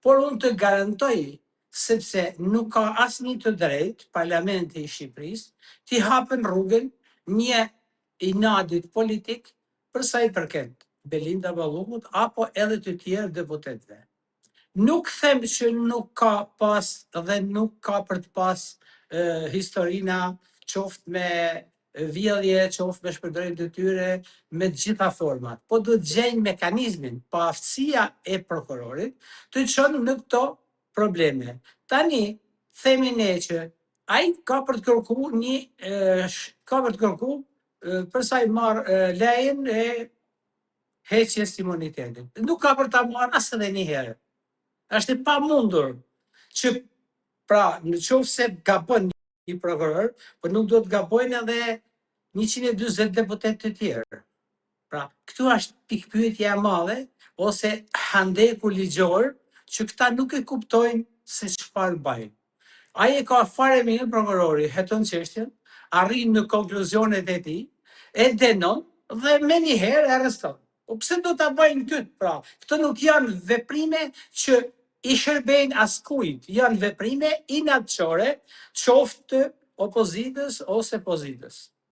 por unë të garantoj, sepse nuk ka asnjë të drejtë Parlamenti i Shqipërisë t'i hapën rrugën një inadit politik për sa i përket Belinda Ballukut apo edhe të tjerë deputetëve. Nuk them që nuk ka pas dhe nuk ka për të pas historina, qoftë me vjedhje, qoftë me shpërdorim të tyre, me të gjitha format. Po do të gjejnë mekanizmin, pa aftësia e prokurorit, të çon në këto probleme. Tani, themi ne që ai ka për të kërku për sa i marrë lejen e heqjes imunitetit. Nuk ka për ta marrë as edhe një herë. Është e pamundur që pra në qoftë se gabon një prokuror, por nuk do të gabojnë edhe 140 deputet të tjerë. Pra, këtu është pikpyetja e madhe ose handeku ligjor që këta nuk e kuptojnë se çfarë bëjnë. Ai e ka fare mirë prokurori, heton çështjen, arrin në konkluzionet e tij, e denon dhe menjëherë e arreston. Po pse do ta bëjnë këtë? Pra, këto nuk janë veprime që i shërbejnë askujt, janë veprime inatçore, qoftë opozitës ose pozitës.